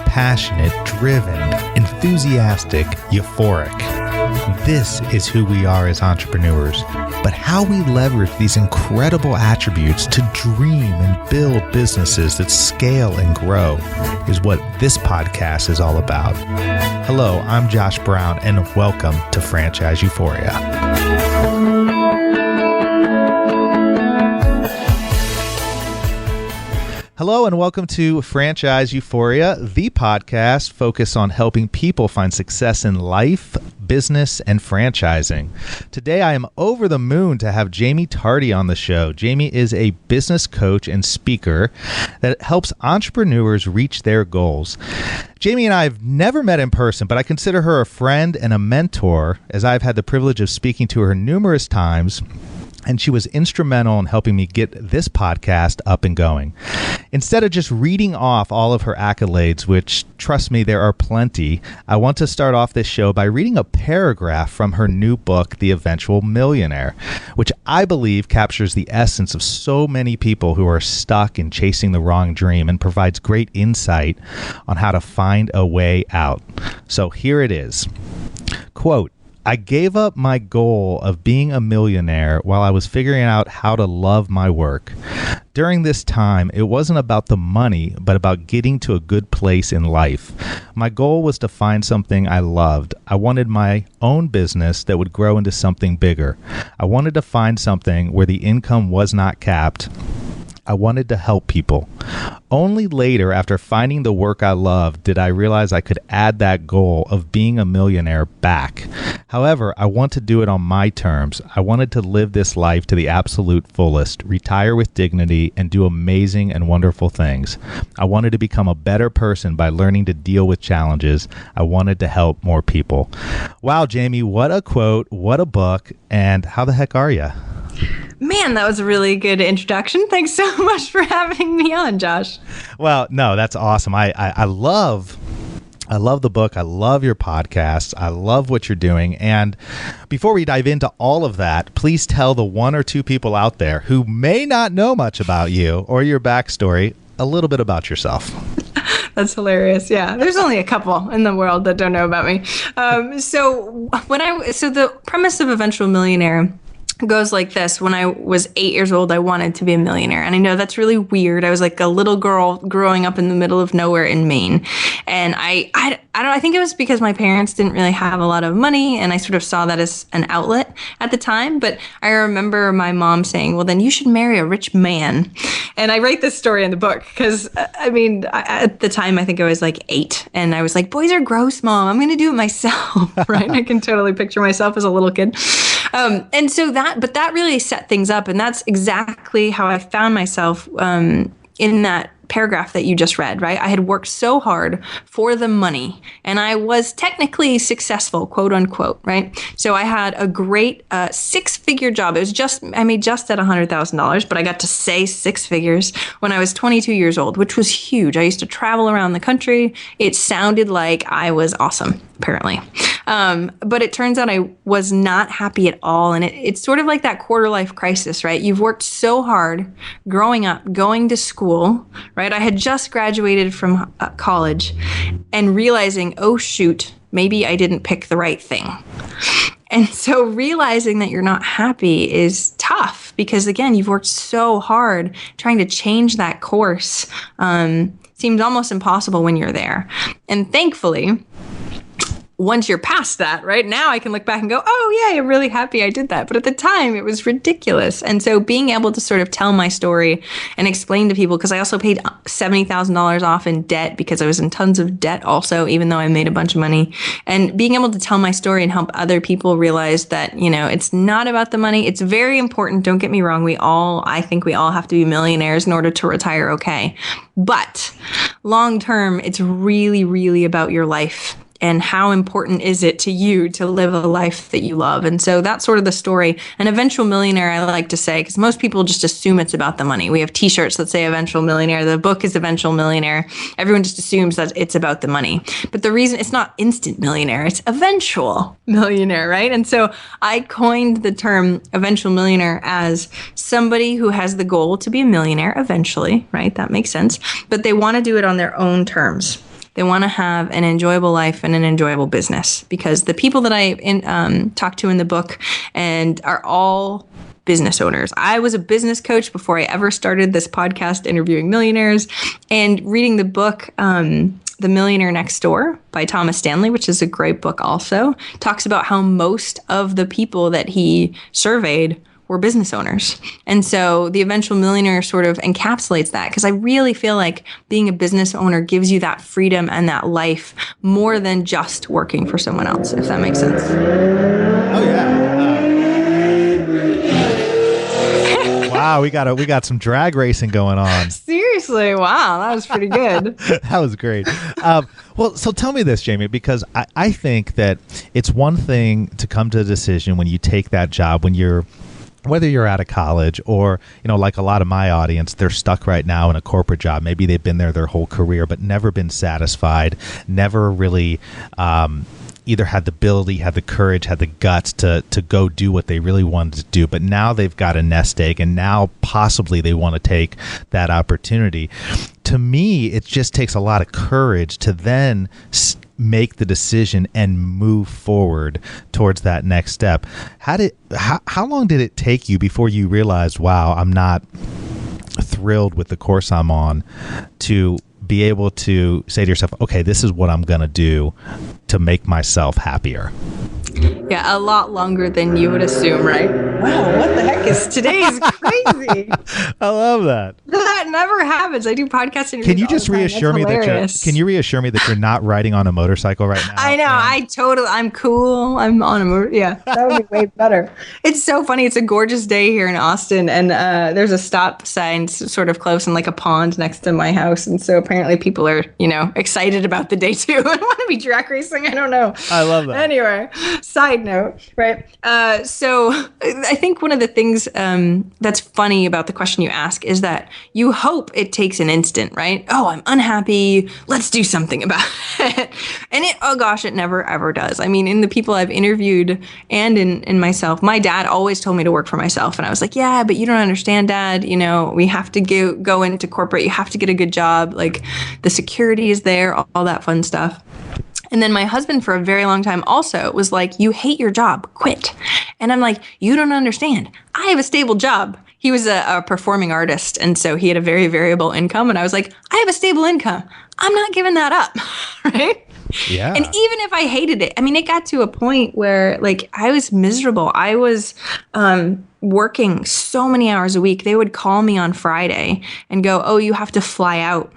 Passionate, driven, enthusiastic, euphoric. This is who we are as entrepreneurs. But how we leverage these incredible attributes to dream and build businesses that scale and grow is what this podcast is all about. Hello, I'm Josh Brown, and welcome to Franchise Euphoria. Hello and welcome to Franchise Euphoria, the podcast focused on helping people find success in life, business, and franchising. Today I am over the moon to have Jaime Tardy on the show. Jaime is a business coach and speaker that helps entrepreneurs reach their goals. Jaime and I have never met in person, but I consider her a friend and a mentor, as I've had the privilege of speaking to her numerous times. And she was instrumental in helping me get this podcast up and going. Instead of just reading off all of her accolades, which, trust me, there are plenty, I want to start off this show by reading a paragraph from her new book, The Eventual Millionaire, which I believe captures the essence of so many people who are stuck in chasing the wrong dream and provides great insight on how to find a way out. So here it is. Quote, I gave up my goal of being a millionaire while I was figuring out how to love my work. During this time, it wasn't about the money, but about getting to a good place in life. My goal was to find something I loved. I wanted my own business that would grow into something bigger. I wanted to find something where the income was not capped. I wanted to help people. Only later, after finding the work I loved, did I realize I could add that goal of being a millionaire back. However, I want to do it on my terms. I wanted to live this life to the absolute fullest, retire with dignity, and do amazing and wonderful things. I wanted to become a better person by learning to deal with challenges. I wanted to help more people. Wow, Jaime, what a quote, what a book, and how the heck are you? Man, that was a really good introduction. Thanks so much for having me on, Josh. Well, no, that's awesome. I love the book. I love your podcast. I love what you're doing. And before we dive into all of that, please tell the one or two people out there who may not know much about you or your backstory a little bit about yourself. That's hilarious. Yeah, there's only a couple in the world that don't know about me. So the premise of Eventual Millionaire goes like this. When I was 8 years old, I wanted to be a millionaire. And I know that's really weird. I was like a little girl growing up in the middle of nowhere in Maine. And I think it was because my parents didn't really have a lot of money. And I sort of saw that as an outlet at the time. But I remember my mom saying, well, then you should marry a rich man. And I write this story in the book because, at the time, I think I was like 8. And I was like, boys are gross, Mom. I'm going to do it myself. Right? I can totally picture myself as a little kid. And so that really set things up. And that's exactly how I found myself in that paragraph that you just read, right? I had worked so hard for the money and I was technically successful, quote unquote, right? So I had a great 6-figure job. I made just at $100,000, but I got to say 6 figures when I was 22 years old, which was huge. I used to travel around the country. It sounded like I was awesome, apparently. But it turns out I was not happy at all. And it's sort of like that quarter life crisis, right? You've worked so hard growing up, going to school, right? I had just graduated from college and realizing, oh, shoot, maybe I didn't pick the right thing. And so realizing that you're not happy is tough because, again, you've worked so hard trying to change that course. Seems almost impossible when you're there. And thankfully, once you're past that, right now I can look back and go, oh yeah, I'm really happy I did that. But at the time it was ridiculous. And so being able to sort of tell my story and explain to people, because I also paid $70,000 off in debt because I was in tons of debt also, even though I made a bunch of money, and being able to tell my story and help other people realize that, it's not about the money. It's very important. Don't get me wrong. I think we all have to be millionaires in order to retire okay. But long term, it's really, really about your life. and how important is it to you to live a life that you love? And so that's sort of the story. An eventual millionaire, I like to say, because most people just assume it's about the money. We have t-shirts that say Eventual Millionaire. The book is Eventual Millionaire. Everyone just assumes that it's about the money. But the reason it's not instant millionaire, it's eventual millionaire, right? And so I coined the term eventual millionaire as somebody who has the goal to be a millionaire eventually, right? That makes sense. But they want to do it on their own terms. They want to have an enjoyable life and an enjoyable business, because the people that I talk to in the book and are all business owners. I was a business coach before I ever started this podcast interviewing millionaires, and reading the book, The Millionaire Next Door by Thomas Stanley, which is a great book also, talks about how most of the people that he surveyed were business owners. And so the eventual millionaire sort of encapsulates that, because I really feel like being a business owner gives you that freedom and that life more than just working for someone else, if that makes sense. Oh, yeah. Wow, we got some drag racing going on. Seriously, wow, that was pretty good. That was great. Well, so tell me this, Jaime, because I think that it's one thing to come to a decision when you take that job, whether you're out of college or, like a lot of my audience, they're stuck right now in a corporate job. Maybe they've been there their whole career, but never been satisfied, never really either had the ability, had the courage, had the guts to go do what they really wanted to do. But now they've got a nest egg, and now possibly they want to take that opportunity. To me, it just takes a lot of courage to then make the decision and move forward towards that next step. How long did it take you before you realized, wow, I'm not thrilled with the course I'm on, to be able to say to yourself, okay, this is what I'm going to do to make myself happier? Yeah, a lot longer than you would assume, right? Wow, what the heck is today's crazy? I love that. That never happens. I do podcast interviews. Can you just reassure me that you're not riding on a motorcycle right now? I know. I'm cool. I'm on a motor. Yeah, that would be way better. It's so funny. It's a gorgeous day here in Austin, and there's a stop sign sort of close and like a pond next to my house. And so apparently people are, excited about the day too. I want to be drag racing. I don't know. I love that. Anyway, side note, right? So I think one of the things that's funny about the question you ask is that you hope it takes an instant, right? Oh, I'm unhappy. Let's do something about it. And it never ever does. I mean, in the people I've interviewed and in myself, my dad always told me to work for myself. And I was like, yeah, but you don't understand, Dad. We have to go into corporate. You have to get a good job. Like the security is there, all that fun stuff. And then my husband for a very long time also was like, you hate your job, quit. And I'm like, you don't understand. I have a stable job. He was a performing artist, and so he had a very variable income. And I was like, I have a stable income. I'm not giving that up, right? Yeah. And even if I hated it, I mean, it got to a point where like I was miserable. I was working so many hours a week. They would call me on Friday and go, oh, you have to fly out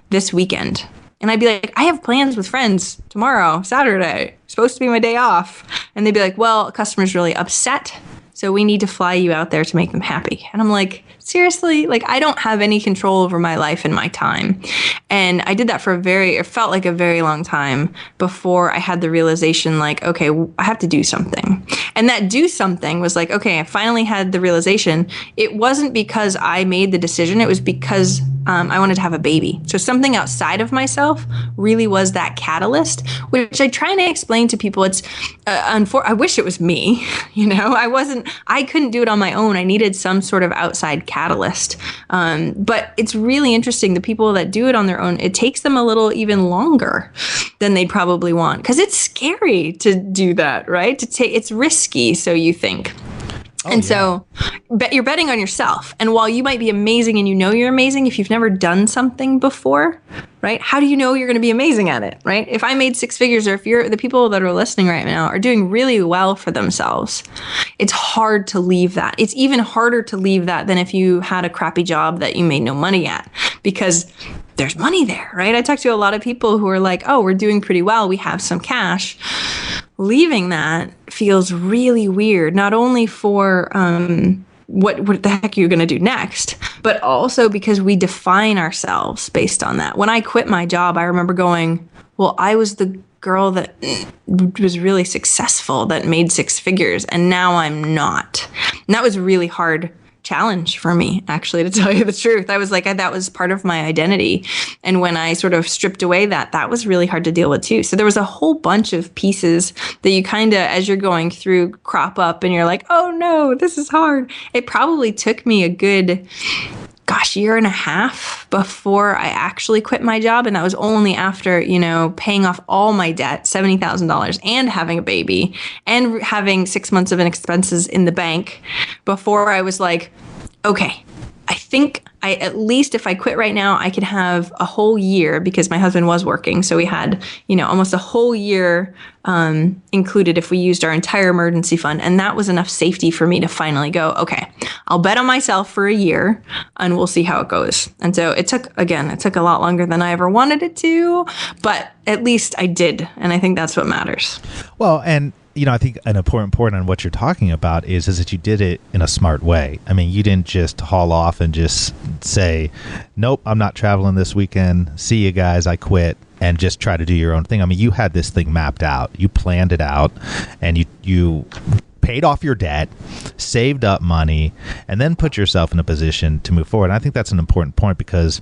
this weekend. And I'd be like, I have plans with friends tomorrow, Saturday. It's supposed to be my day off. And they'd be like, well, a customer's really upset, so we need to fly you out there to make them happy. And I'm like, seriously? Like, I don't have any control over my life and my time. And I did that for it felt like a very long time before I had the realization, like, okay, I have to do something. And that do something was like, okay, I finally had the realization. It wasn't because I made the decision. It was because I wanted to have a baby. So something outside of myself really was that catalyst, which I try to explain to people. It's, I wish it was me, I couldn't do it on my own. I needed some sort of outside catalyst. But it's really interesting. The people that do it on their own, it takes them a little even longer than they'd probably want, because it's scary to do that, right? It's risky, so you think. So you're betting on yourself. And while you might be amazing and you're amazing, if you've never done something before, right? How do you know you're going to be amazing at it, right? If I made six figures, or if the people that are listening right now are doing really well for themselves, it's hard to leave that. It's even harder to leave that than if you had a crappy job that you made no money at, because there's money there, right? I talk to a lot of people who are like, oh, we're doing pretty well. We have some cash. Leaving that feels really weird, not only for what the heck are you going to do next, but also because we define ourselves based on that. When I quit my job, I remember going, well, I was the girl that was really successful, that made six figures, and now I'm not. And that was a really hard challenge for me, actually, to tell you the truth. I was like, that was part of my identity. And when I sort of stripped away that was really hard to deal with too. So there was a whole bunch of pieces that you kind of, as you're going through, crop up and you're like, oh no, this is hard. It probably took me a good year and a half before I actually quit my job. And that was only after, paying off all my debt, $70,000, and having a baby and having 6 months of expenses in the bank before I was like, okay, I think at least if I quit right now, I could have a whole year, because my husband was working. So we had, almost a whole year included if we used our entire emergency fund. And that was enough safety for me to finally go, okay, I'll bet on myself for a year and we'll see how it goes. And so it took a lot longer than I ever wanted it to, but at least I did. And I think that's what matters. Well, and I think an important point on what you're talking about is that you did it in a smart way. I mean, you didn't just haul off and just say, nope, I'm not traveling this weekend. See you guys, I quit, and just try to do your own thing. I mean, you had this thing mapped out. You planned it out, and you paid off your debt, saved up money, and then put yourself in a position to move forward. And I think that's an important point, because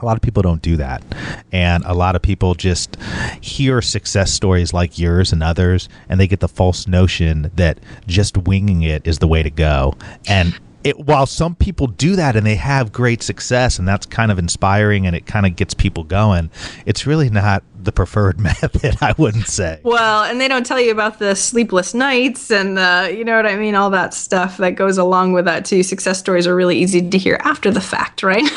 a lot of people don't do that. And a lot of people just hear success stories like yours and others, and they get the false notion that just winging it is the way to go. And while some people do that and they have great success, and that's kind of inspiring and it kind of gets people going, it's really not the preferred method, I wouldn't say. Well, and they don't tell you about the sleepless nights and you know what I mean, all that stuff that goes along with that too. Success stories are really easy to hear after the fact, right?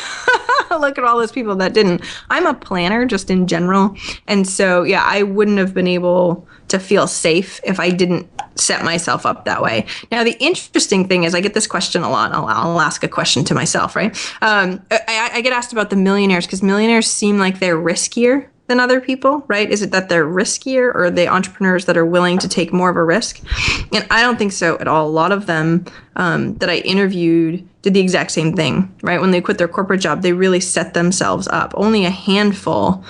Look at all those people that didn't. I'm a planner just in general. And so, yeah, I wouldn't have been able to feel safe if I didn't set myself up that way. Now, the interesting thing is I get this question a lot. I'll ask a question to myself, right? I get asked about the millionaires, because millionaires seem like they're riskier than other people, right? Is it that they're riskier, or are they entrepreneurs that are willing to take more of a risk? And I don't think so at all. A lot of them that I interviewed did the exact same thing, right? When they quit their corporate job, they really set themselves up. Only a handful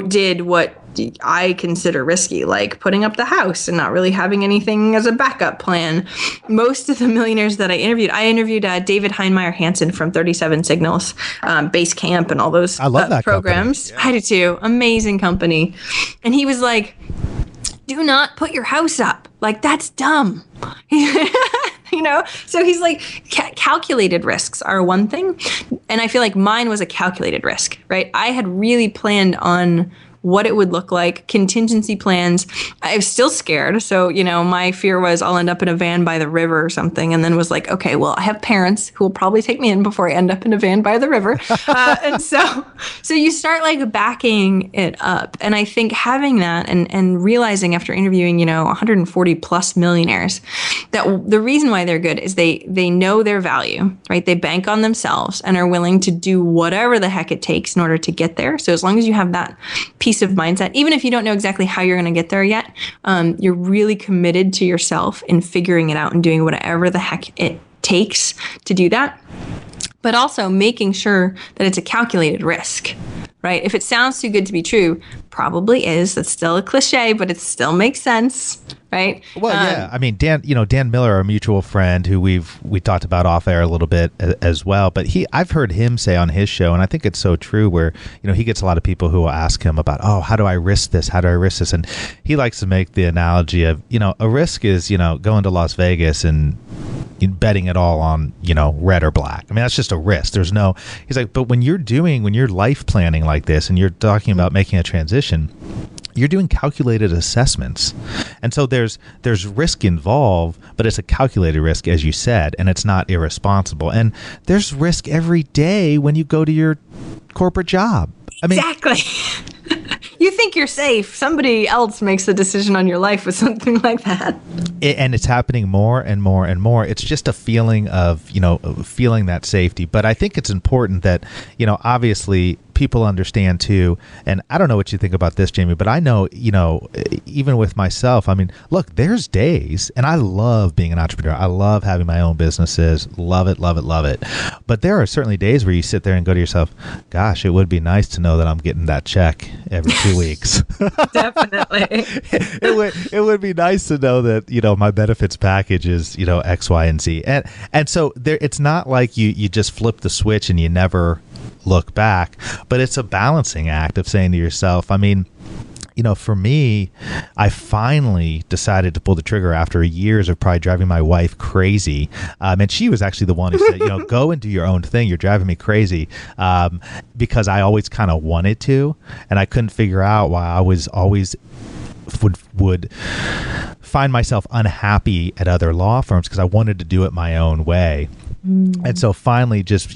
did what I consider risky, like putting up the house and not really having anything as a backup plan. Most of the millionaires that I interviewed David Heinemeier Hansen from 37 Signals, Base Camp, and all those I love that programs. Yeah. I do too. Amazing company. And he was like, do not put your house up. Like, that's dumb. So he's like, calculated risks are one thing. And I feel like mine was a calculated risk, right? I had really planned on what it would look like, contingency plans. I was still scared. So, my fear was I'll end up in a van by the river or something, and then was like, okay, well, I have parents who will probably take me in before I end up in a van by the river. And so you start like backing it up. And I think having that and realizing after interviewing, 140 plus millionaires, that the reason why they're good is they know their value, right? They bank on themselves and are willing to do whatever the heck it takes in order to get there. So as long as you have that piece of mindset, even if you don't know exactly how you're going to get there yet, you're really committed to yourself in figuring it out and doing whatever the heck it takes to do that. But also making sure that it's a calculated risk, right? If it sounds too good to be true, probably is. That's still a cliche, but it still makes sense, right? Well, yeah. I mean, Dan Miller, our mutual friend, who we talked about off air a little bit as well. But I've heard him say on his show, and I think it's so true, where he gets a lot of people who will ask him about, oh, how do I risk this? How do I risk this? And he likes to make the analogy of, a risk is going to Las Vegas and betting it all on red or black. I mean, that's just a risk. He's like, but when you're life planning like this and you're talking about making a transition, you're doing calculated assessments. And so there's risk involved, but it's a calculated risk, as you said, and it's not irresponsible. And there's risk every day when you go to your corporate job. I mean, exactly. You think you're safe. Somebody else makes a decision on your life with something like that. And it's happening more and more and more. It's just a feeling of, feeling that safety. But I think it's important that, obviously people understand too, and I don't know what you think about this, Jamie, but I know, even with myself, I mean, look, there's days, and I love being an entrepreneur. I love having my own businesses. Love it, love it, love it. But there are certainly days where you sit there and go to yourself, gosh, it would be nice to know that I'm getting that check every 2 weeks. Definitely. It would be nice to know that, my benefits package is, X, Y, and Z. And so there, it's not like you just flip the switch and you never look back, but it's a balancing act of saying to yourself, I mean, for me, I finally decided to pull the trigger after years of probably driving my wife crazy. And she was actually the one who said, go and do your own thing. You're driving me crazy, because I always kind of wanted to, and I couldn't figure out why I was always would find myself unhappy at other law firms because I wanted to do it my own way. And so finally just,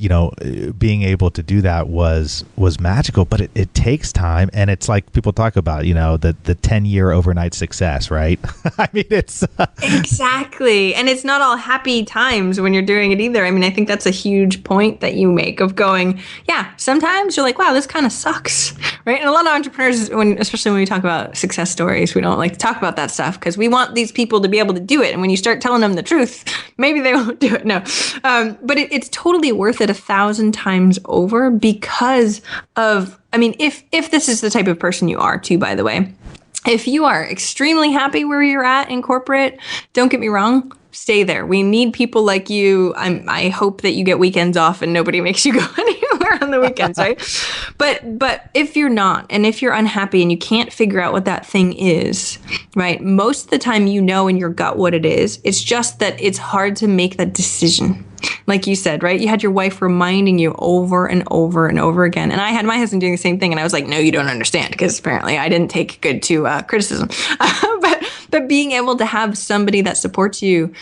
being able to do that was magical, but it takes time. And it's like people talk about, the 10-year overnight success, right? I mean, it's exactly. And it's not all happy times when you're doing it either. I mean, I think that's a huge point that you make of going, yeah, sometimes you're like, wow, this kind of sucks, right? And a lot of entrepreneurs, especially when we talk about success stories, we don't like to talk about that stuff because we want these people to be able to do it. And when you start telling them the truth, maybe they won't do it. No. But it's totally worth it 1,000 times over because of, I mean, if this is the type of person you are too, by the way, if you are extremely happy where you're at in corporate, don't get me wrong, stay there. We need people like you. I hope that you get weekends off and nobody makes you go anywhere on the weekends, right? But if you're not, and if you're unhappy and you can't figure out what that thing is, right? Most of the time you know in your gut what it is. It's just that it's hard to make that decision. Like you said, right? You had your wife reminding you over and over and over again. And I had my husband doing the same thing. And I was like, no, you don't understand. Because apparently I didn't take good to criticism. But being able to have somebody that supports you,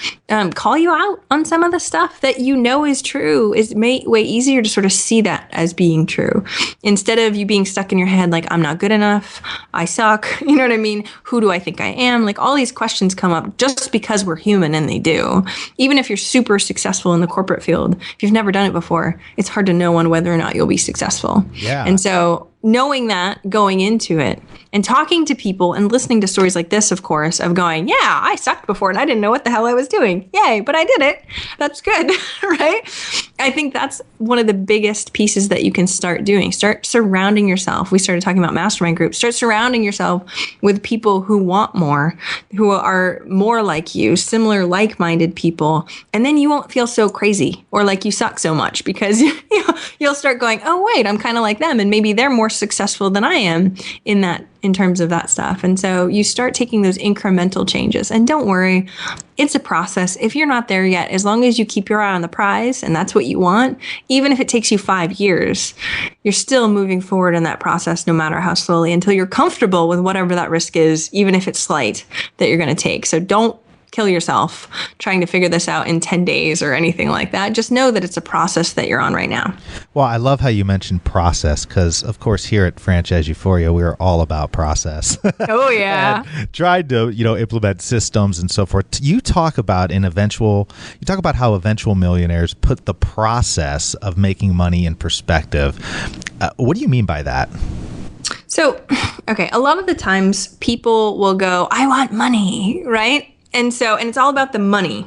call you out on some of the stuff that you know is true is way easier to sort of see that as being true. Instead of you being stuck in your head like, I'm not good enough. I suck. You know what I mean? Who do I think I am? Like all these questions come up just because we're human, and they do. Even if you're super successful in the corporate field, if you've never done it before, it's hard to know on whether or not you'll be successful. Yeah. And so knowing that going into it and talking to people and listening to stories like this, of course, of going, yeah, I sucked before and I didn't know what the hell I was doing. Yay, but I did it. That's good, right? I think that's one of the biggest pieces that you can start doing. Start surrounding yourself. We started talking about mastermind groups. Start surrounding yourself with people who want more, who are more like you, similar, like-minded people. And then you won't feel so crazy or like you suck so much because you'll start going, oh, wait, I'm kind of like them. And maybe they're more successful than I am in terms of that stuff. And so you start taking those incremental changes. And don't worry, it's a process. If you're not there yet, as long as you keep your eye on the prize and that's what you want, even if it takes you 5 years, you're still moving forward in that process no matter how slowly until you're comfortable with whatever that risk is, even if it's slight, that you're going to take. So don't kill yourself trying to figure this out in 10 days or anything like that. Just know that it's a process that you're on right now. Well, I love how you mentioned process because, of course, here at Franchise Euphoria, we are all about process. Oh, yeah. And tried to, implement systems and so forth. You talk about how Eventual Millionaires put the process of making money in perspective. What do you mean by that? So, okay, a lot of the times people will go, I want money, right? And it's all about the money.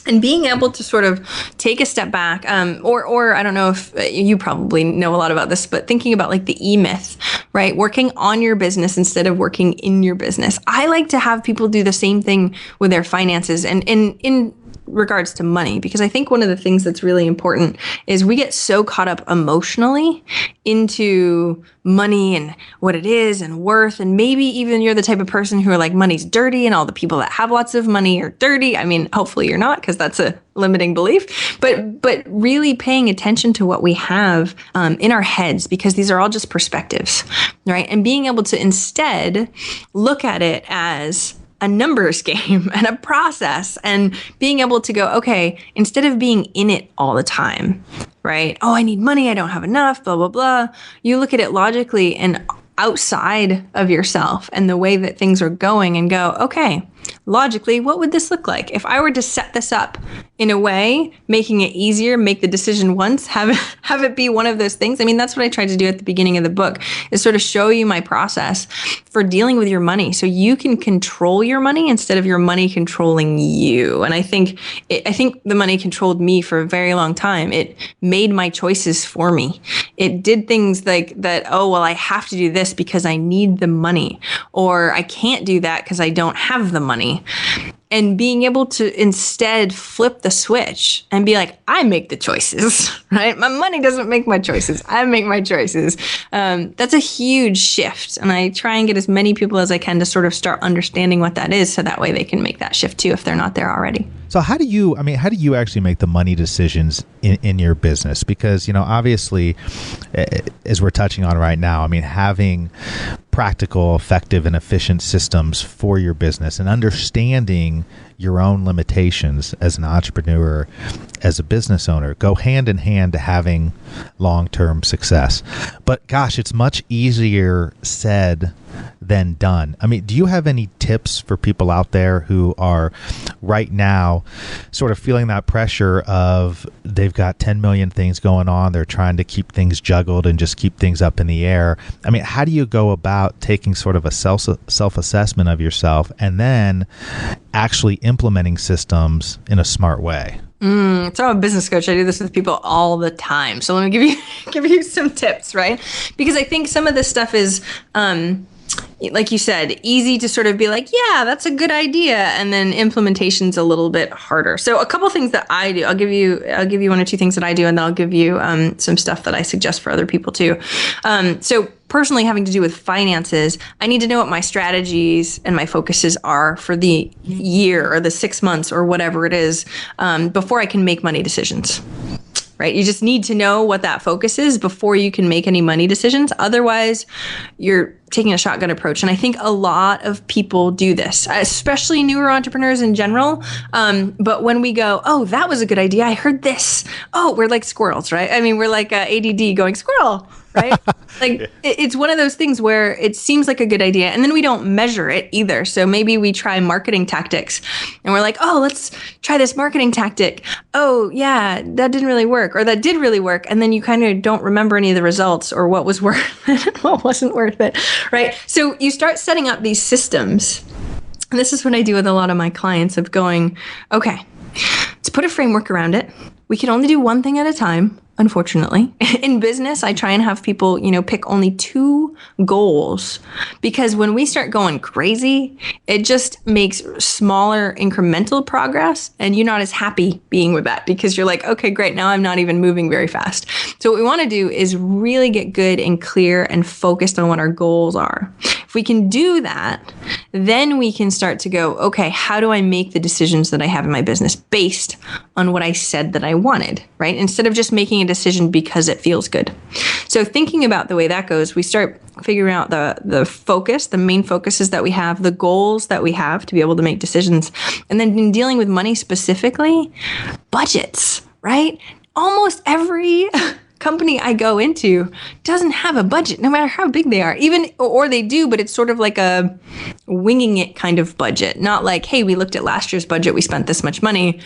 And being able to sort of take a step back, or I don't know if you probably know a lot about this, but thinking about like the E-myth, right? Working on your business instead of working in your business. I like to have people do the same thing with their finances and in regards to money, because I think one of the things that's really important is we get so caught up emotionally into money and what it is and worth. And maybe even you're the type of person who are like, money's dirty and all the people that have lots of money are dirty. I mean, hopefully you're not, because that's a limiting belief, but really paying attention to what we have in our heads, because these are all just perspectives, right? And being able to instead look at it as a numbers game and a process, and being able to go, okay, instead of being in it all the time, right? Oh, I need money. I don't have enough, blah, blah, blah. You look at it logically and outside of yourself and the way that things are going and go, okay, logically, what would this look like? If I were to set this up in a way, making it easier, make the decision once, have it be one of those things. I mean, that's what I tried to do at the beginning of the book, is sort of show you my process for dealing with your money so you can control your money instead of your money controlling you. And I think the money controlled me for a very long time. It made my choices for me. It did things like that, oh, well, I have to do this because I need the money, or I can't do that because I don't have the money. And being able to instead flip the switch and be like, I make the choices, right? My money doesn't make my choices. I make my choices. That's a huge shift. And I try and get as many people as I can to sort of start understanding what that is, so that way they can make that shift too if they're not there already. So how do you actually make the money decisions in your business? Because, obviously, as we're touching on right now, having practical, effective, and efficient systems for your business and understanding your own limitations as an entrepreneur, as a business owner, go hand in hand to having long-term success. But gosh, it's much easier said than done. Do you have any tips for people out there who are right now sort of feeling that pressure of they've got 10 million things going on, they're trying to keep things juggled and just keep things up in the air? How do you go about taking sort of a self-assessment of yourself and then actually implementing systems in a smart way? So I'm a business coach. I do this with people all the time. So let me give you some tips, right? Because I think some of this stuff is, like you said, easy to sort of be like, yeah, that's a good idea. And then implementation's a little bit harder. So a couple things that I do, I'll give you one or two things that I do, and then I'll give you some stuff that I suggest for other people too. So personally, having to do with finances, I need to know what my strategies and my focuses are for the year or the 6 months or whatever it is, before I can make money decisions. Right? You just need to know what that focus is before you can make any money decisions. Otherwise, you're taking a shotgun approach. And I think a lot of people do this, especially newer entrepreneurs in general. But when we go, oh, that was a good idea, I heard this. Oh, we're like squirrels, right? We're like ADD going squirrel, right? Like it's one of those things where it seems like a good idea and then we don't measure it either. So maybe we try marketing tactics and we're like, oh, let's try this marketing tactic. Oh yeah, that didn't really work, or that did really work. And then you kind of don't remember any of the results or what was worth it and what wasn't worth it, right? So you start setting up these systems. And this is what I do with a lot of my clients, of going, okay, let's put a framework around it. We can only do one thing at a time. Unfortunately, in business, I try and have people, pick only 2 goals, because when we start going crazy, it just makes smaller incremental progress and you're not as happy being with that because you're like, okay, great. Now I'm not even moving very fast. So what we want to do is really get good and clear and focused on what our goals are. If we can do that, then we can start to go, okay, how do I make the decisions that I have in my business based on what I said that I wanted, right? Instead of just making a decision because it feels good. So thinking about the way that goes, we start figuring out the focus, the main focuses that we have, the goals that we have to be able to make decisions. And then in dealing with money specifically, budgets, right? Almost every company I go into doesn't have a budget, no matter how big they are. Or they do, but it's sort of like a winging it kind of budget. Not like, hey, we looked at last year's budget, we spent this much money.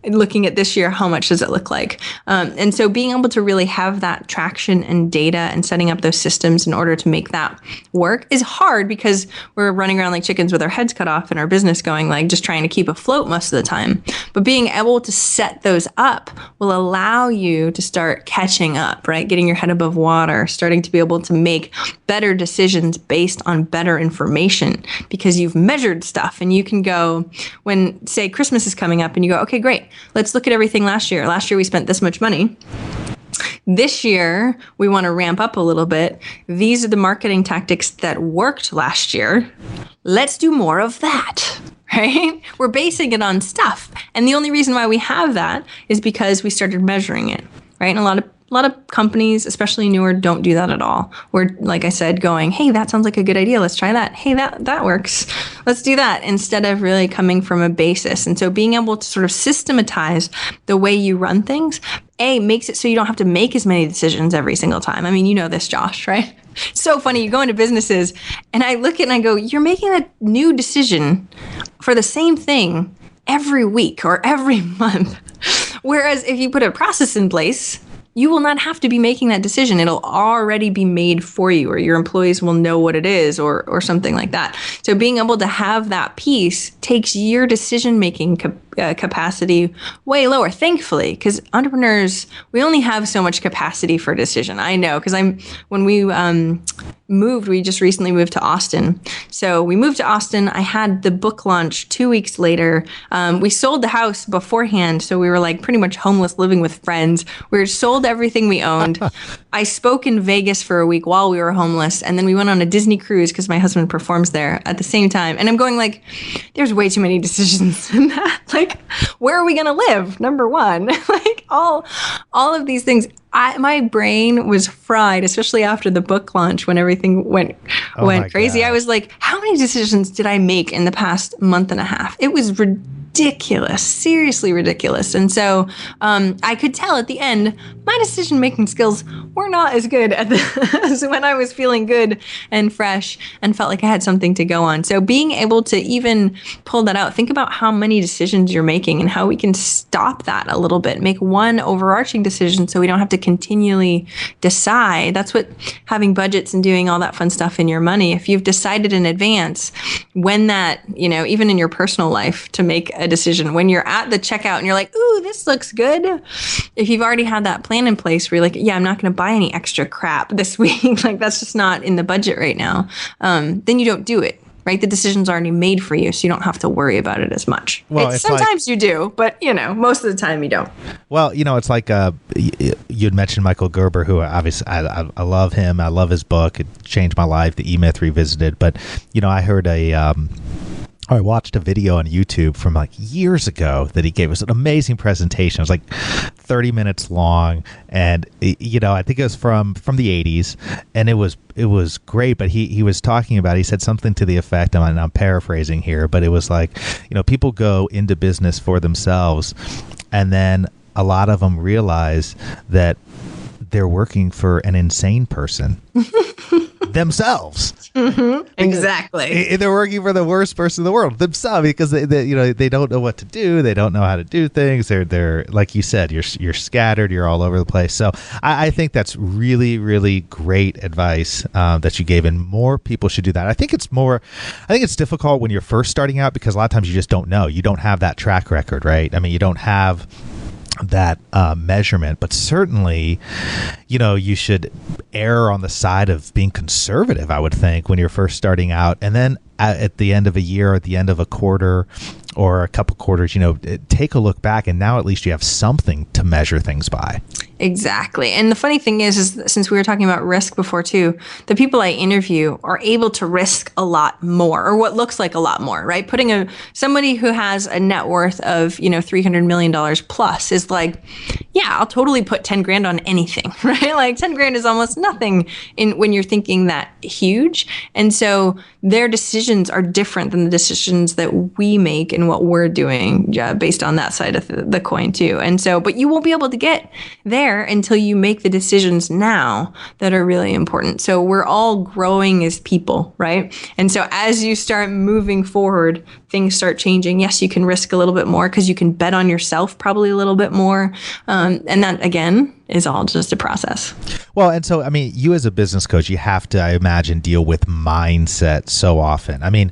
Looking at this year, how much does it look like? And so being able to really have that traction and data and setting up those systems in order to make that work is hard, because we're running around like chickens with our heads cut off in our business, going like just trying to keep afloat most of the time. But being able to set those up will allow you to start catching up, right? Getting your head above water, starting to be able to make better decisions based on better information, because you've measured stuff. And you can go, when say Christmas is coming up, and you go, okay, great. Let's look at everything last year. Last year we spent this much money. This year we want to ramp up a little bit. These are the marketing tactics that worked last year. Let's do more of that, right? We're basing it on stuff. And the only reason why we have that is because we started measuring it, right? And a lot of companies, especially newer, don't do that at all. We're, like I said, going, hey, that sounds like a good idea. Let's try that. Hey, that works. Let's do that, instead of really coming from a basis. And so being able to sort of systematize the way you run things, makes it so you don't have to make as many decisions every single time. You know this, Josh, right? So funny. You go into businesses and I look at it and I go, you're making a new decision for the same thing every week or every month. Whereas if you put a process in place, you will not have to be making that decision. It'll already be made for you, or your employees will know what it is, or something like that. So being able to have that piece takes your decision-making capacity way lower, thankfully, because entrepreneurs, we only have so much capacity for decision. I know, because when we moved, we just recently moved to Austin. So we moved to Austin. I had the book launch 2 weeks later. We sold the house beforehand. So we were like pretty much homeless, living with friends. We sold everything we owned. I spoke in Vegas for a week while we were homeless. And then we went on a Disney cruise because my husband performs there at the same time. And I'm going like, there's way too many decisions in that. Like, where are we going to live? Number one, like all of these things. My brain was fried, especially after the book launch when everything went crazy. God. I was like, how many decisions did I make in the past month and a half? It was ridiculous, seriously ridiculous. And so I could tell at the end, my decision-making skills were not as good as when I was feeling good and fresh and felt like I had something to go on. So being able to even pull that out, think about how many decisions you're making and how we can stop that a little bit, make one overarching decision so we don't have to continually decide. That's what having budgets and doing all that fun stuff in your money. If you've decided in advance when that, even in your personal life to make a decision, when you're at the checkout and you're like, ooh, this looks good. If you've already had that plan in place where you're like, yeah, I'm not going to buy any extra crap this week. Like that's just not in the budget right now. Then you don't do it. Right? The decision's already made for you, so you don't have to worry about it as much. Well, sometimes you do, but, most of the time you don't. Well, it's like you'd mentioned Michael Gerber, who obviously I love him. I love his book. It changed my life, The E-Myth Revisited. But, I heard I watched a video on YouTube from like years ago that he gave us an amazing presentation. It was like 30 minutes long, and I think it was from the 80s, and it was great. But he was talking about, he said something to the effect, and I'm paraphrasing here, but it was like, people go into business for themselves, and then a lot of them realize that they're working for an insane person. Themselves. Mm-hmm. Exactly. They're working for the worst person in the world, themselves, because they don't know what to do. They don't know how to do things. They're like you said, you're scattered. You're all over the place. So I think that's really, really great advice that you gave, and more people should do that. I think it's difficult when you're first starting out because a lot of times you just don't know. You don't have that track record, right? I mean, you don't have that measurement, but certainly, you should err on the side of being conservative, I would think, when you're first starting out. And then at the end of a year, at the end of a quarter or a couple quarters, take a look back, and now at least you have something to measure things by. Exactly. And the funny thing is since we were talking about risk before too, the people I interview are able to risk a lot more, or what looks like a lot more, right? Putting somebody who has a net worth of, $300 million plus is like, yeah, I'll totally put 10 grand on anything, right? Like 10 grand is almost nothing when you're thinking that huge. And so their decisions are different than the decisions that we make and what we're doing based on that side of the coin too. And so, but you won't be able to get there until you make the decisions now that are really important. So we're all growing as people, right? And so as you start moving forward, things start changing. Yes, you can risk a little bit more because you can bet on yourself probably a little bit more. And that, again, is all just a process. Well, and so, I mean, you as a business coach, you have to, I imagine, deal with mindset so often. I mean,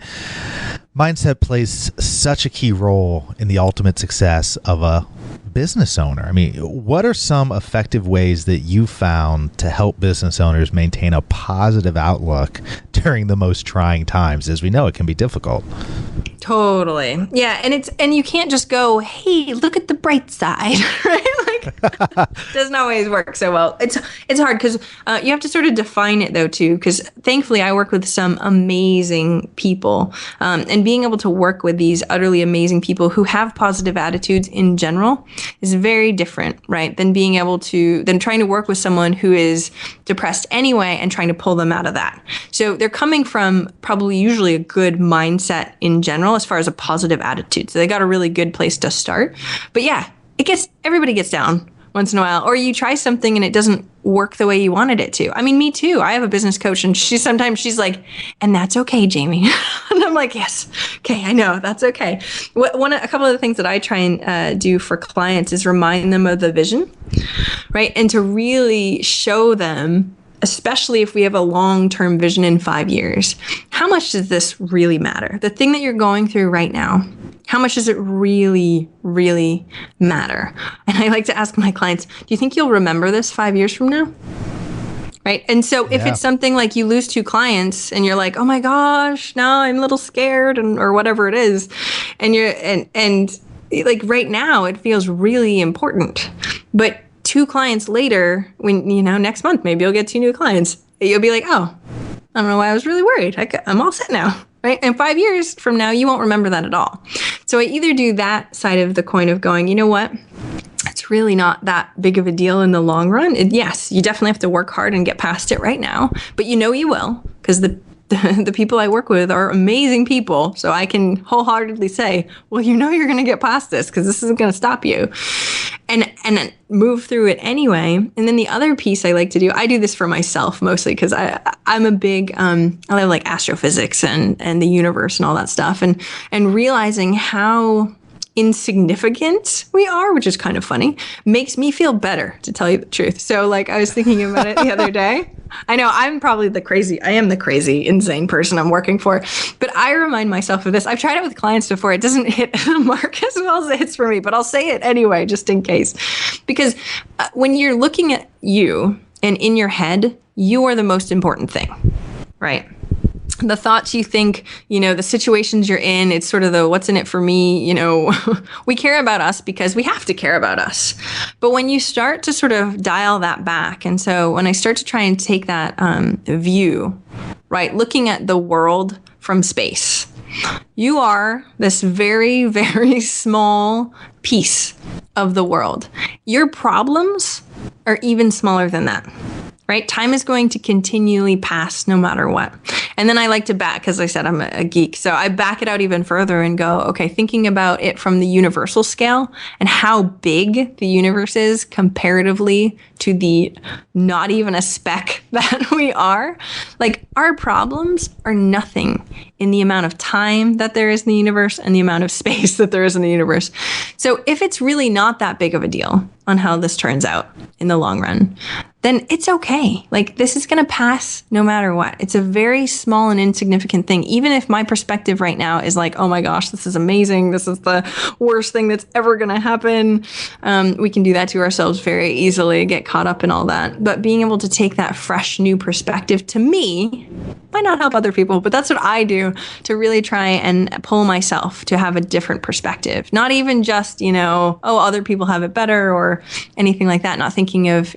mindset plays such a key role in the ultimate success of a business owner. I mean, what are some effective ways that you found to help business owners maintain a positive outlook during the most trying times? As we know, it can be difficult. Totally. Yeah. And you can't just go, hey, look at the bright side, right? Like, doesn't always work so well. It's hard because you have to sort of define it though too, because thankfully I work with some amazing people, and being able to work with these utterly amazing people who have positive attitudes in general is very different, right? Than trying to work with someone who is depressed anyway and trying to pull them out of that. So they're coming from probably usually a good mindset in general as far as a positive attitude. So they got a really good place to start. But yeah, everybody gets down once in a while, or you try something and it doesn't work the way you wanted it to. I mean, me too. I have a business coach and sometimes she's like, and that's okay, Jamie. And I'm like, yes. Okay. I know that's okay. A couple of the things that I try and do for clients is remind them of the vision, right? And to really show them, especially if we have a long-term vision in 5 years, how much does this really matter? The thing that you're going through right now, how much does it really, really matter? And I like to ask my clients, do you think you'll remember this 5 years from now? Right. And so if it's something like you lose 2 clients and you're like, oh my gosh, now I'm a little scared or whatever it is. And and like right now it feels really important, but 2 clients later, when, next month, maybe you'll get 2 new clients. You'll be like, oh, I don't know why I was really worried. I'm all set now. Right. And 5 years from now, you won't remember that at all. So I either do that side of the coin of going, you know what? It's really not that big of a deal in the long run. Yes, you definitely have to work hard and get past it right now, but you will, because the people I work with are amazing people. So I can wholeheartedly say, well, you're going to get past this because this isn't going to stop you. And move through it anyway. And then the other piece I like to do, I do this for myself mostly because I'm a big, I love like astrophysics and the universe and all that stuff. And realizing how insignificant we are, which is kind of funny, makes me feel better, to tell you the truth. So like I was thinking about it the other day. I know I'm probably I am the crazy, insane person I'm working for, but I remind myself of this. I've tried it with clients before. It doesn't hit the mark as well as it hits for me, but I'll say it anyway, just in case. Because when you're looking at you and in your head, you are the most important thing, right? The thoughts you think, the situations you're in, it's sort of the what's in it for me, we care about us because we have to care about us. But when you start to sort of dial that back, and so when I start to try and take that view, right, looking at the world from space, you are this very, very small piece of the world. Your problems are even smaller than that. Right? Time is going to continually pass no matter what. And then I like to back, because I said I'm a geek. So I back it out even further and go, okay, thinking about it from the universal scale and how big the universe is comparatively to the not even a speck that we are. Like our problems are nothing in the amount of time that there is in the universe and the amount of space that there is in the universe. So if it's really not that big of a deal on how this turns out in the long run, then it's okay. Like this is going to pass no matter what. It's a very small and insignificant thing. Even if my perspective right now is like, oh my gosh, this is amazing. This is the worst thing that's ever going to happen. We can do that to ourselves very easily, get caught up in all that. But being able to take that fresh new perspective, to me, might not help other people, but that's what I do to really try and pull myself to have a different perspective. Not even just, oh, other people have it better or anything like that. Not thinking of,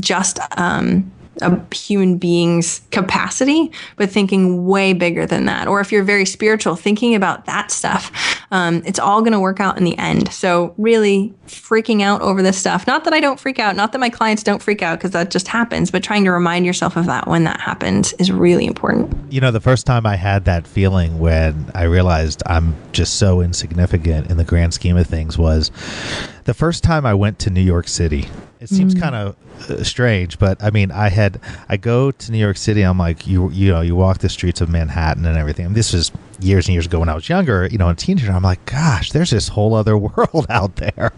just a human being's capacity, but thinking way bigger than that. Or if you're very spiritual, thinking about that stuff. It's all going to work out in the end. So really freaking out over this stuff. Not that I don't freak out, not that my clients don't freak out, because that just happens, but trying to remind yourself of that when that happens is really important. The first time I had that feeling when I realized I'm just so insignificant in the grand scheme of things was the first time I went to New York City. It seems kind of strange, but I mean, I go to New York City. I'm like, you walk the streets of Manhattan and everything. And this was years and years ago when I was younger, a teenager. I'm like, gosh, there's this whole other world out there.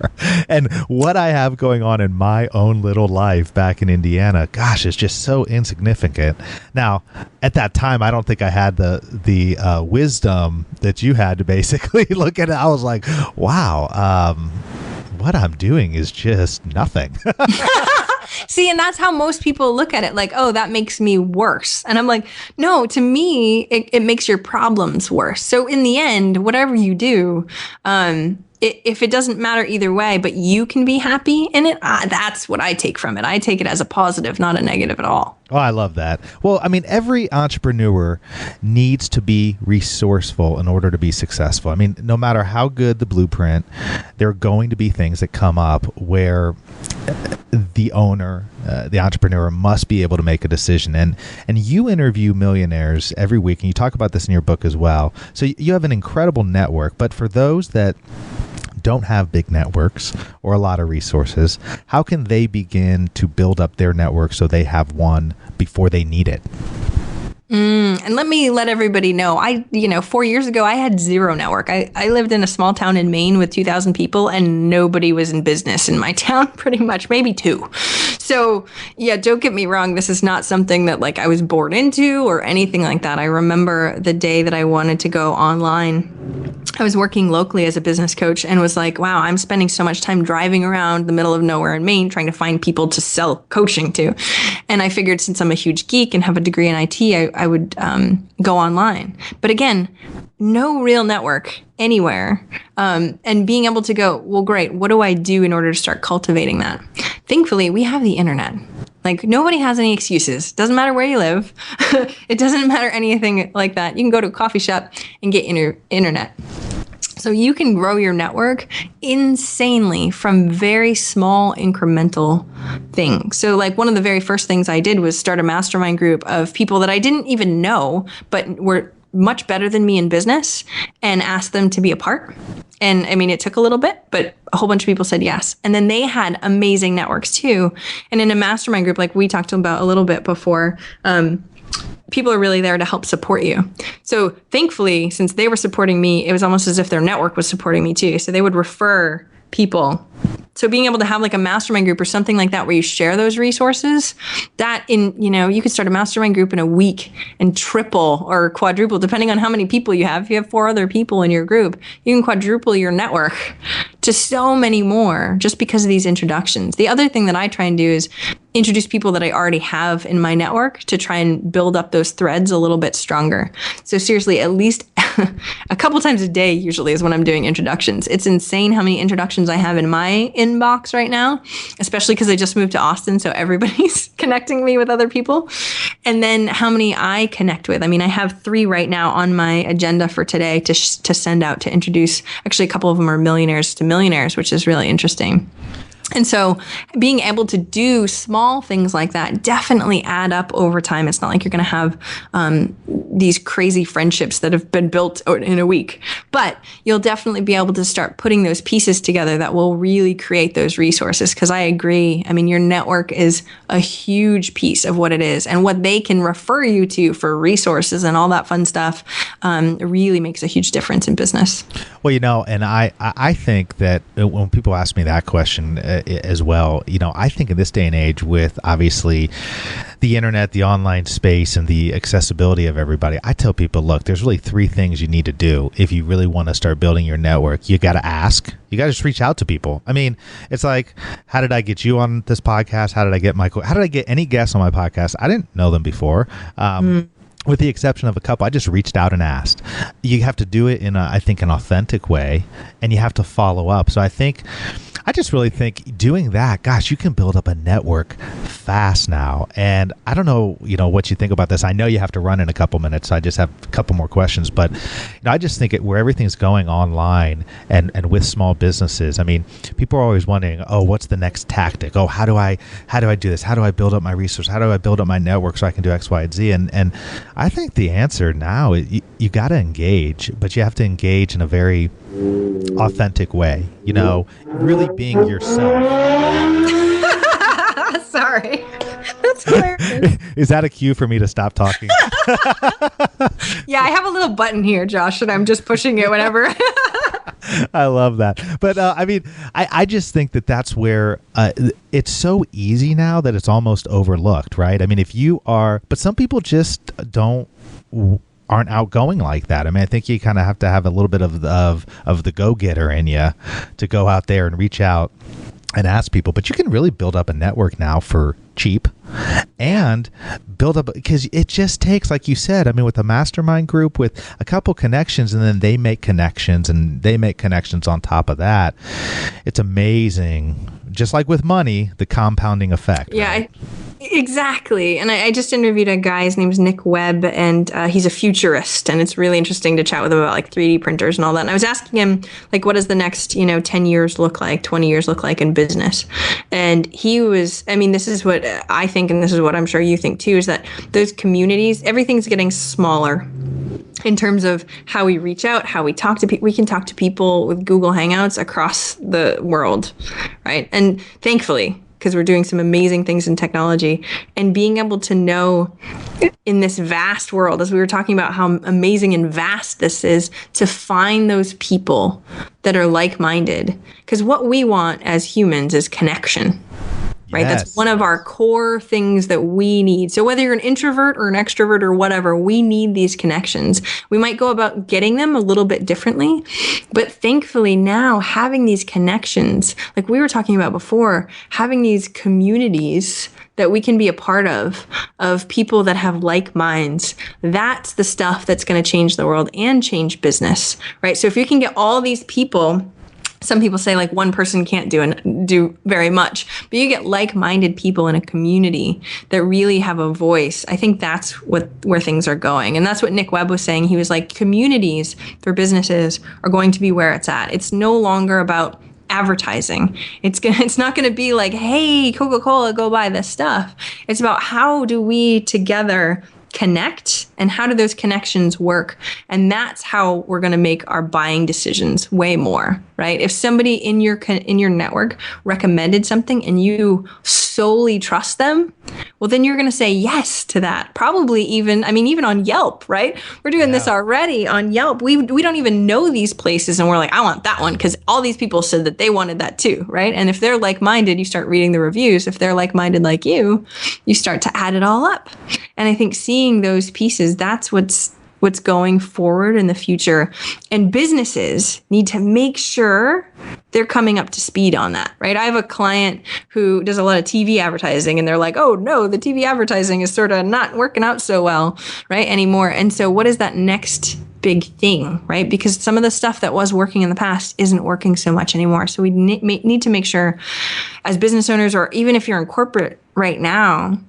And what I have going on in my own little life back in Indiana, gosh, is just so insignificant. Now, at that time, I don't think I had the wisdom that you had to basically look at it. I was like, wow, what I'm doing is just nothing. See, and that's how most people look at it. Like, oh, that makes me worse. And I'm like, no, to me, it makes your problems worse. So in the end, whatever you do, if it doesn't matter either way, but you can be happy in it, that's what I take from it. I take it as a positive, not a negative at all. Oh, I love that. Well, I mean, every entrepreneur needs to be resourceful in order to be successful. I mean, no matter how good the blueprint, there are going to be things that come up where the owner, the entrepreneur must be able to make a decision. And you interview millionaires every week, and you talk about this in your book as well. So you have an incredible network. But for those that don't have big networks or a lot of resources, how can they begin to build up their network so they have one before they need it? And let everybody know, 4 years ago, I had zero network. I lived in a small town in Maine with 2,000 people, and nobody was in business in my town, pretty much, maybe two. So yeah, don't get me wrong. This is not something that I was born into or anything like that. I remember the day that I wanted to go online. I was working locally as a business coach and was like, wow, I'm spending so much time driving around the middle of nowhere in Maine trying to find people to sell coaching to. And I figured since I'm a huge geek and have a degree in IT, I would go online. But again, no real network anywhere. And being able to go, well, great, what do I do in order to start cultivating that? Thankfully, we have the internet. Nobody has any excuses. Doesn't matter where you live. It doesn't matter anything like that. You can go to a coffee shop and get internet. So you can grow your network insanely from very small incremental things. So one of the very first things I did was start a mastermind group of people that I didn't even know, but were much better than me in business, and asked them to be a part. And I mean, it took a little bit, but a whole bunch of people said yes. And then they had amazing networks too. And in a mastermind group, like we talked about a little bit before, people are really there to help support you. So thankfully, since they were supporting me, it was almost as if their network was supporting me too. So they would refer people. So being able to have a mastermind group or something like that where you share those resources, you could start a mastermind group in a week and triple or quadruple, depending on how many people you have. If you have 4 other people in your group, you can quadruple your network to so many more just because of these introductions. The other thing that I try and do is introduce people that I already have in my network to try and build up those threads a little bit stronger. So seriously, at least a couple times a day usually is when I'm doing introductions. It's insane how many introductions I have in my inbox right now, especially because I just moved to Austin, so everybody's connecting me with other people. And then how many I connect with. I mean, I have 3 right now on my agenda for today to send out to introduce. Actually, a couple of them are millionaires to millionaires, which is really interesting. And so being able to do small things like that definitely add up over time. It's not like you're going to have these crazy friendships that have been built in a week, but you'll definitely be able to start putting those pieces together that will really create those resources. Because I agree. I mean, your network is a huge piece of what it is, and what they can refer you to for resources and all that fun stuff really makes a huge difference in business. Well, and I think that when people ask me that question as well, I think in this day and age with obviously the internet, the online space, and the accessibility of everybody, I tell people, look, there's really 3 things you need to do if you really want to start building your network. You got to ask. You got to just reach out to people. I mean, it's like, how did I get you on this podcast? How did I get Michael? How did I get any guests on my podcast? I didn't know them before. With the exception of a couple, I just reached out and asked. You have to do it in, I think, an authentic way, and you have to follow up. So I just really think doing that, gosh, you can build up a network fast now. And I don't know, what you think about this. I know you have to run in a couple minutes. So I just have a couple more questions, but I just think where everything's going online and with small businesses. I mean, people are always wondering, oh, what's the next tactic? Oh, how do I do this? How do I build up my resource? How do I build up my network so I can do X, Y, and Z? And I think the answer now is you got to engage, but you have to engage in a very authentic way, really being yourself. Sorry. That's hilarious. Is that a cue for me to stop talking? Yeah, I have a little button here, Josh, and I'm just pushing it whenever. I love that. But I just think that's where it's so easy now that it's almost overlooked, right? I mean, but some people just aren't outgoing like that. I mean, I think you kind of have to have a little bit of the go-getter in you to go out there and reach out and ask people. But you can really build up a network now for cheap and build up, because it just takes, like you said, I mean, with a mastermind group with a couple connections, and then they make connections and they make connections on top of that. It's amazing. Just like with money, the compounding effect. Yeah, right? Exactly. And I just interviewed a guy, his name's Nick Webb, and he's a futurist, and it's really interesting to chat with him about 3D printers and all that. And I was asking him, what does the next, 10 years look like, 20 years look like in business? And he was, this is what I think, and this is what I'm sure you think too, is that those communities, everything's getting smaller. in terms of how we reach out, how we talk to people. We can talk to people with Google Hangouts across the world, right? And thankfully, because we're doing some amazing things in technology, and being able to know in this vast world, as we were talking about how amazing and vast this is, to find those people that are like-minded. Because what we want as humans is connection. Right? Yes. That's one of our core things that we need. So whether you're an introvert or an extrovert or whatever, we need these connections. We might go about getting them a little bit differently, but thankfully now having these connections, like we were talking about before, having these communities that we can be a part of people that have like minds, that's the stuff that's going to change the world and change business, right? So if you can get all these people, some people say like one person can't do very much, but you get like-minded people in a community that really have a voice. I think that's where things are going. And that's what Nick Webb was saying. He was like, communities for businesses are going to be where it's at. It's no longer about advertising. It's not going to be like, hey, Coca-Cola, go buy this stuff. It's about how do we together connect and how do those connections work? And that's how we're going to make our buying decisions way more, right? If somebody in your network recommended something and you solely trust them, well, then you're going to say yes to that. Probably even on Yelp, right? We're doing this already on Yelp. We don't even know these places and we're like, I want that one because all these people said that they wanted that too, right? And if they're like-minded, you start reading the reviews. If they're like-minded like you start to add it all up. And I think seeing those pieces, that's what's going forward in the future. And businesses need to make sure they're coming up to speed on that, right? I have a client who does a lot of TV advertising and they're like, oh no, the TV advertising is sort of not working out so well, right, anymore. And so what is that next big thing, right? Because some of the stuff that was working in the past isn't working so much anymore. So we need to make sure as business owners, or even if you're in corporate right now,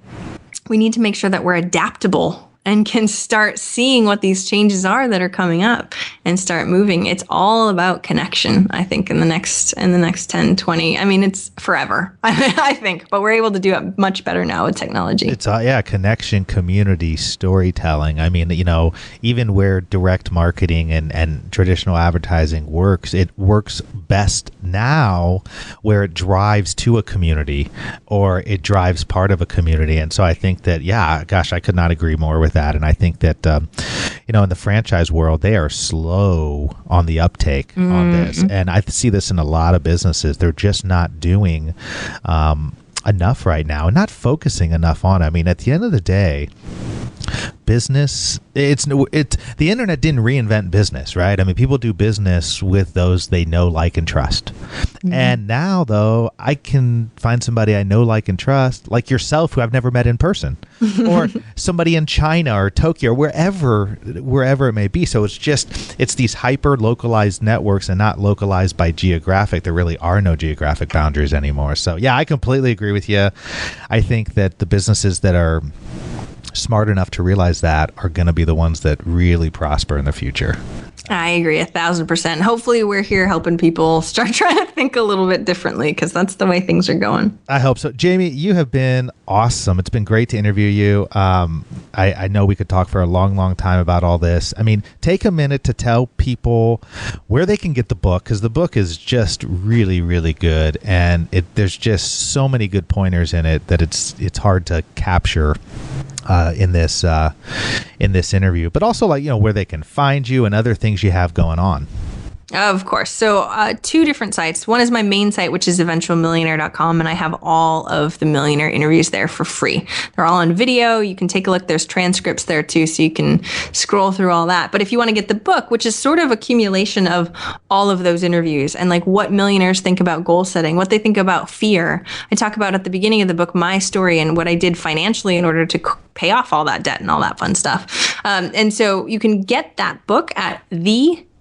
we need to make sure that we're adaptable and can start seeing what these changes are that are coming up and start moving. It's all about connection, I think, in the next 10, 20. I mean, it's forever, I think, but we're able to do it much better now with technology. It's connection, community, storytelling. I mean, even where direct marketing and traditional advertising works, it works best now where it drives to a community or it drives part of a community. And so I think that, I could not agree more with that. And I think that, in the franchise world, they are slow on the uptake on this. And I see this in a lot of businesses. They're just not doing enough right now and not focusing enough on it. I mean, at the end of the day, business, the internet didn't reinvent business, right? I mean, people do business with those they know, like, and trust. Mm-hmm. And now, though, I can find somebody I know, like, and trust, like yourself, who I've never met in person, or somebody in China or Tokyo or wherever it may be. So it's these hyper localized networks and not localized by geographic. There really are no geographic boundaries anymore. So I completely agree with you. I think that the businesses that are smart enough to realize that are going to be the ones that really prosper in the future. I agree 1,000%. Hopefully we're here helping people start trying to think a little bit differently, because that's the way things are going. I hope so. Jamie, you have been awesome. It's been great to interview you. I know we could talk for a long, long time about all this. I mean, take a minute to tell people where they can get the book, because the book is just really, really good. And there's just so many good pointers in it that it's hard to capture in this interview, but also where they can find you and other things you have going on. Of course. So 2 different sites. One is my main site, which is eventualmillionaire.com, and I have all of the millionaire interviews there for free. They're all on video. You can take a look. There's transcripts there too, so you can scroll through all that. But if you want to get the book, which is sort of accumulation of all of those interviews and what millionaires think about goal setting, what they think about fear. I talk about at the beginning of the book my story and what I did financially in order to pay off all that debt and all that fun stuff. And so you can get that book at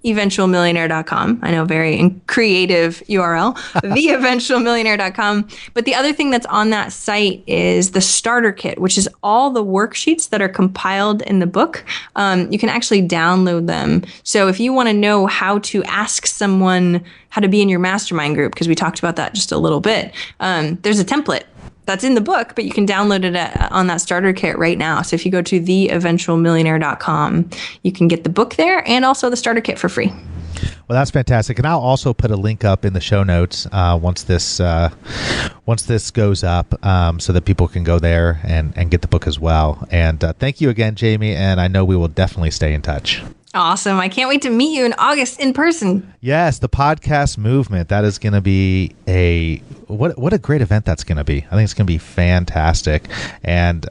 eventualmillionaire.com. I know, very creative URL, theeventualmillionaire.com. But the other thing that's on that site is the starter kit, which is all the worksheets that are compiled in the book. You can actually download them. So if you want to know how to ask someone how to be in your mastermind group, because we talked about that just a little bit, there's a template that's in the book, but you can download it on that starter kit right now. So if you go to theeventualmillionaire.com, you can get the book there and also the starter kit for free. Well, that's fantastic, and I'll also put a link up in the show notes once this goes up, so that people can go there and get the book as well. And thank you again, Jaime, and I know we will definitely stay in touch. Awesome! I can't wait to meet you in August in person. Yes, the podcast movement. That is going to be what a great event that's going to be. I think it's going to be fantastic, and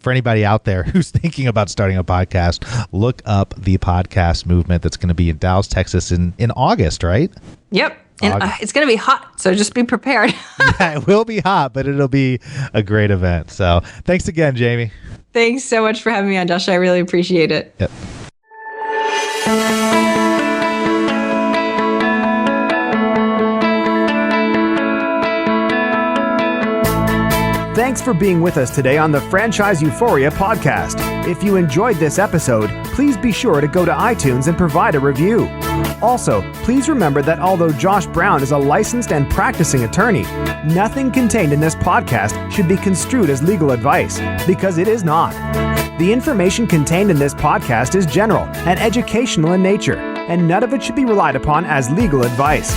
for anybody out there who's thinking about starting a podcast, look up the podcast movement. That's going to be in Dallas, Texas in August, right? Yep. And it's going to be hot, so just be prepared. Yeah, it will be hot, but it'll be a great event. So thanks again, Jaime. Thanks so much for having me on, Josh. I really appreciate it. Yep. Thanks for being with us today on the Franchise Euphoria podcast. If you enjoyed this episode, please be sure to go to iTunes and provide a review. Also, please remember that although Josh Brown is a licensed and practicing attorney, nothing contained in this podcast should be construed as legal advice, because it is not. The information contained in this podcast is general and educational in nature, and none of it should be relied upon as legal advice.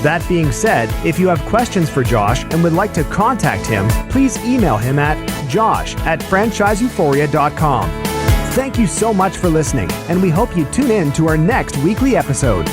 That being said, if you have questions for Josh and would like to contact him, please email him at josh@franchiseeuphoria.com. Thank you so much for listening, and we hope you tune in to our next weekly episode.